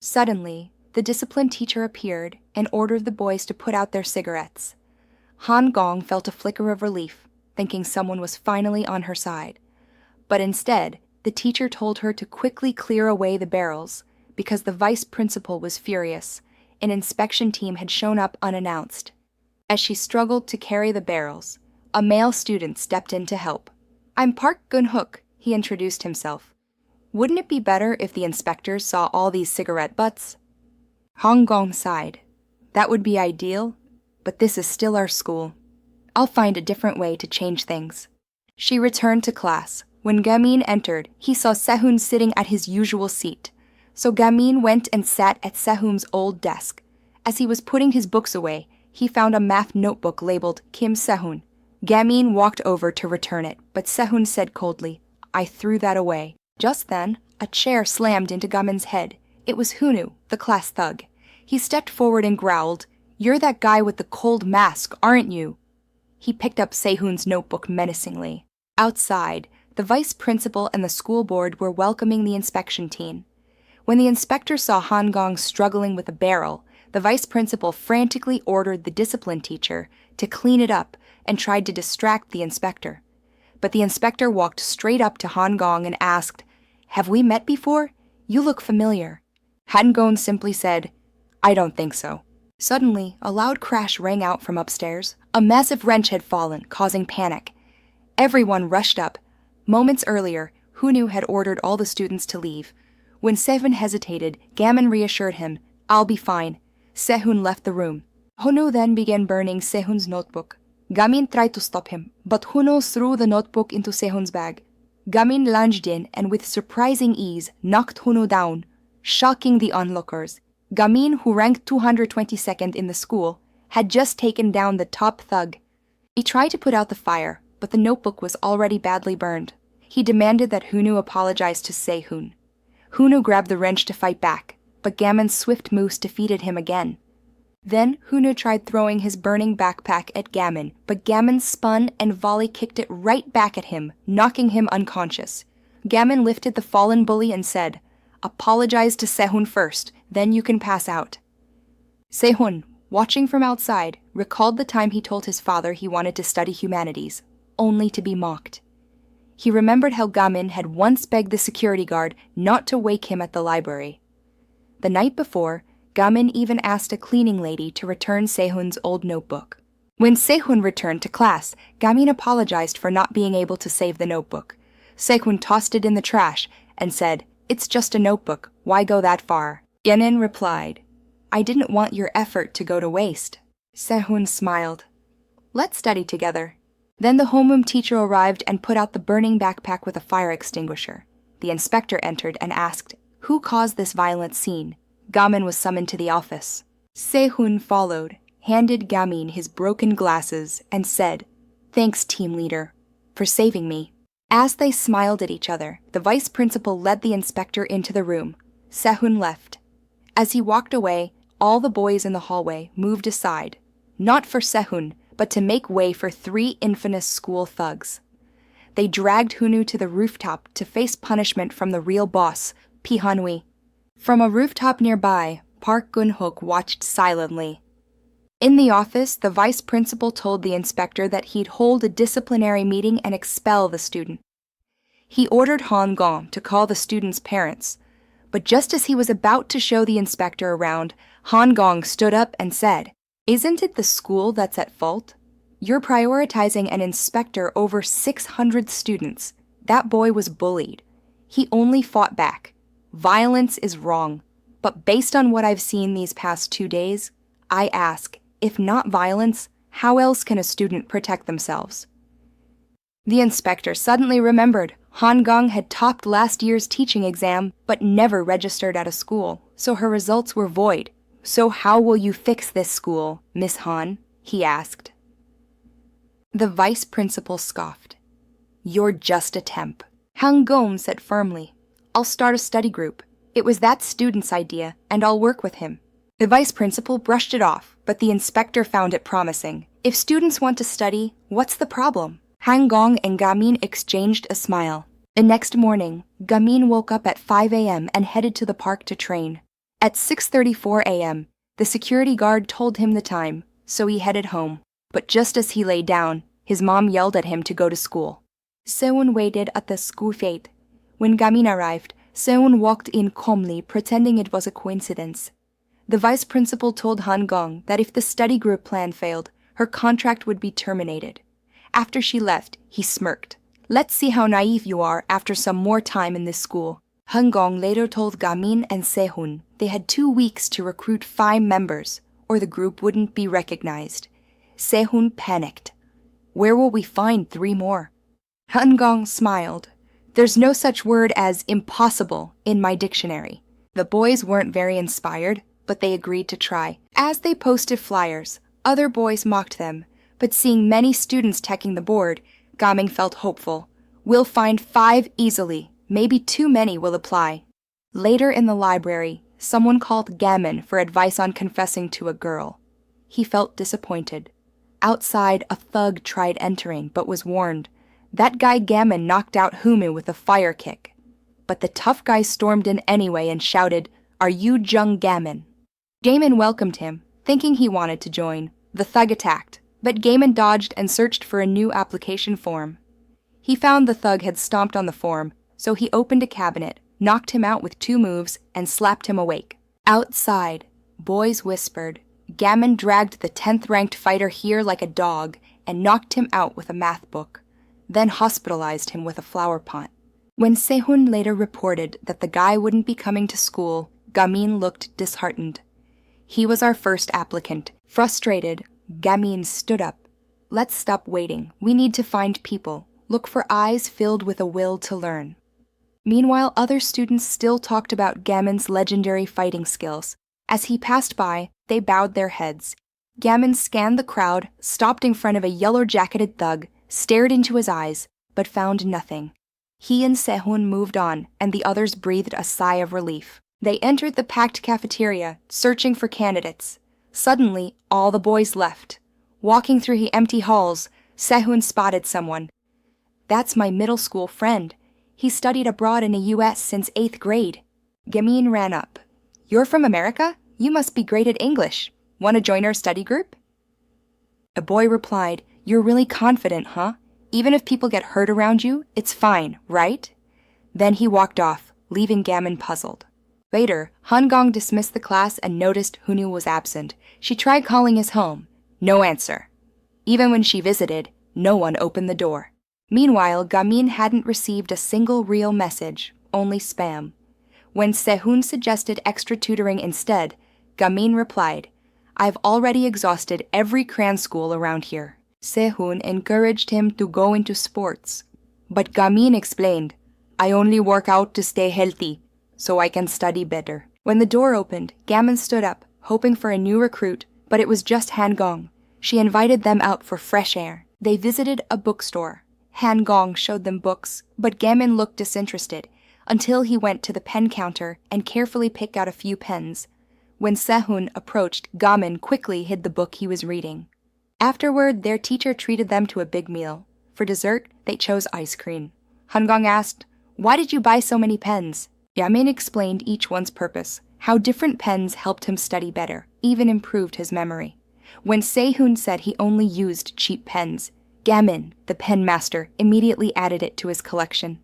Suddenly, the discipline teacher appeared and ordered the boys to put out their cigarettes. Han Gong felt a flicker of relief, thinking someone was finally on her side. But instead, the teacher told her to quickly clear away the barrels because the vice principal was furious. An inspection team had shown up unannounced. As she struggled to carry the barrels, a male student stepped in to help. "I'm Park Gun-hook," he introduced himself. "Wouldn't it be better if the inspectors saw all these cigarette butts?" Han Gong sighed. "That would be ideal, but this is still our school. I'll find a different way to change things." She returned to class. When Ga-min entered, he saw Sehun sitting at his usual seat. So Ga-min went and sat at Sehun's old desk. As he was putting his books away, he found a math notebook labeled Kim Sehun. Ga-min walked over to return it, but Sehun said coldly, "I threw that away." Just then, a chair slammed into Ga-min's head. It was Hunu, the class thug. He stepped forward and growled, "You're that guy with the cold mask, aren't you?" He picked up Sehun's notebook menacingly. Outside, the vice principal and the school board were welcoming the inspection team. When the inspector saw Han Gong struggling with a barrel, the vice principal frantically ordered the discipline teacher to clean it up and tried to distract the inspector. But the inspector walked straight up to Han Gong and asked, "Have we met before? You look familiar." Han Gong simply said, "I don't think so." Suddenly, a loud crash rang out from upstairs. A massive wrench had fallen, causing panic. Everyone rushed up. Moments earlier, Hunu had ordered all the students to leave. When Sehun hesitated, Ga-min reassured him, "I'll be fine." Sehun left the room. Hunu then began burning Sehun's notebook. Ga-min tried to stop him, but Hunu threw the notebook into Sehun's bag. Ga-min lunged in and with surprising ease knocked Hunu down, shocking the onlookers. Ga-min, who ranked 222nd in the school, had just taken down the top thug. He tried to put out the fire, but the notebook was already badly burned. He demanded that Hunu apologize to Sehun. Hunu grabbed the wrench to fight back, but Ga-min's swift moves defeated him again. Then Hunu tried throwing his burning backpack at Ga-min, but Ga-min spun and volley kicked it right back at him, knocking him unconscious. Ga-min lifted the fallen bully and said, "Apologize to Sehun first, then you can pass out." Sehun, watching from outside, recalled the time he told his father he wanted to study humanities, only to be mocked. He remembered how Ga-min had once begged the security guard not to wake him at the library. The night before, Ga-min even asked a cleaning lady to return Sehun's old notebook. When Sehun returned to class, Ga-min apologized for not being able to save the notebook. Sehun tossed it in the trash and said, "It's just a notebook, why go that far?" Ga-min replied, "I didn't want your effort to go to waste." Sehun smiled. "Let's study together." Then the homeroom teacher arrived and put out the burning backpack with a fire extinguisher. The inspector entered and asked, "Who caused this violent scene?" Ga-min was summoned to the office. Sehun followed, handed Ga-min his broken glasses, and said, "Thanks, team leader, for saving me." As they smiled at each other, the vice principal led the inspector into the room. Sehun left. As he walked away, all the boys in the hallway moved aside, not for Sehun, but to make way for 3 infamous school thugs. They dragged Hunu to the rooftop to face punishment from the real boss, Pi Hanwi. From a rooftop nearby, Park Gun-hook watched silently. In the office, the vice principal told the inspector that he'd hold a disciplinary meeting and expel the student. He ordered Han Gong to call the student's parents, but just as he was about to show the inspector around, Han Gong stood up and said, "Isn't it the school that's at fault? You're prioritizing an inspector over 600 students. That boy was bullied. He only fought back. Violence is wrong. But based on what I've seen these past 2 days, I ask, if not violence, how else can a student protect themselves?" The inspector suddenly remembered Han Gong had topped last year's teaching exam but never registered at a school, so her results were void. "So how will you fix this school, Miss Han?" he asked. The vice principal scoffed. "You're just a temp." Han Gong said firmly, "I'll start a study group. It was that student's idea, and I'll work with him." The vice principal brushed it off, but the inspector found it promising. If students want to study, what's the problem? Han Gong and Ga-min exchanged a smile. The next morning, Ga-min woke up at 5 a.m. and headed to the park to train. At 6:34 a.m., the security guard told him the time, so he headed home. But just as he lay down, his mom yelled at him to go to school. Sehun waited at the school gate. When Ga-min arrived, Sehun walked in calmly, pretending it was a coincidence. The vice principal told Han-gong that if the study group plan failed, her contract would be terminated. After she left, he smirked. "Let's see how naive you are after some more time in this school." Han-gong later told Ga-min and Sehun they had 2 weeks to recruit 5 members, or the group wouldn't be recognized. Sehun panicked. "Where will we find 3 more?" Han-gong smiled. "There's no such word as impossible in my dictionary." The boys weren't very inspired, but they agreed to try. As they posted flyers, other boys mocked them, but seeing many students checking the board, Ga-min felt hopeful. "We'll find 5 easily. Maybe too many will apply." Later in the library, someone called Ga-min for advice on confessing to a girl. He felt disappointed. Outside, a thug tried entering, but was warned. That guy Ga-min knocked out Humu with a fire kick. But the tough guy stormed in anyway and shouted, "Are you Jung Ga-min?" Ga-min welcomed him, thinking he wanted to join. The thug attacked, but Ga-min dodged and searched for a new application form. He found the thug had stomped on the form, so he opened a cabinet, knocked him out with 2 moves, and slapped him awake. Outside, boys whispered. Ga-min dragged the 10th-ranked fighter here like a dog and knocked him out with a math book, then hospitalized him with a flower pot. When Sehun later reported that the guy wouldn't be coming to school, Ga-min looked disheartened. "He was our first applicant." Frustrated, Ga-min stood up. "Let's stop waiting. We need to find people. Look for eyes filled with a will to learn." Meanwhile, other students still talked about Ga-min's legendary fighting skills. As he passed by, they bowed their heads. Ga-min scanned the crowd, stopped in front of a yellow-jacketed thug, stared into his eyes, but found nothing. He and Sehun moved on, and the others breathed a sigh of relief. They entered the packed cafeteria, searching for candidates. Suddenly, all the boys left. Walking through the empty halls, Sehun spotted someone. "That's my middle school friend. He studied abroad in the U.S. since 8th grade. Ga-min ran up. "You're from America? You must be great at English. Want to join our study group?" A boy replied, "You're really confident, huh? Even if people get hurt around you, it's fine, right?" Then he walked off, leaving Ga-min puzzled. Later, Han-gong dismissed the class and noticed Hunu was absent. She tried calling his home. No answer. Even when she visited, no one opened the door. Meanwhile, Ga-min hadn't received a single real message, only spam. When Sehun suggested extra tutoring instead, Ga-min replied, "I've already exhausted every crayon school around here." Sehun encouraged him to go into sports. But Ga-min explained, "I only work out to stay healthy, so I can study better." When the door opened, Ga-min stood up, hoping for a new recruit, but it was just Han-gong. She invited them out for fresh air. They visited a bookstore. Han-gong showed them books, but Ga-min looked disinterested, until he went to the pen counter and carefully picked out a few pens. When Sehun approached, Ga-min quickly hid the book he was reading. Afterward, their teacher treated them to a big meal. For dessert, they chose ice cream. Han-gong asked, "Why did you buy so many pens?" Ga-min explained each one's purpose, how different pens helped him study better, even improved his memory. When Sehun said he only used cheap pens, Ga-min, the pen master, immediately added it to his collection.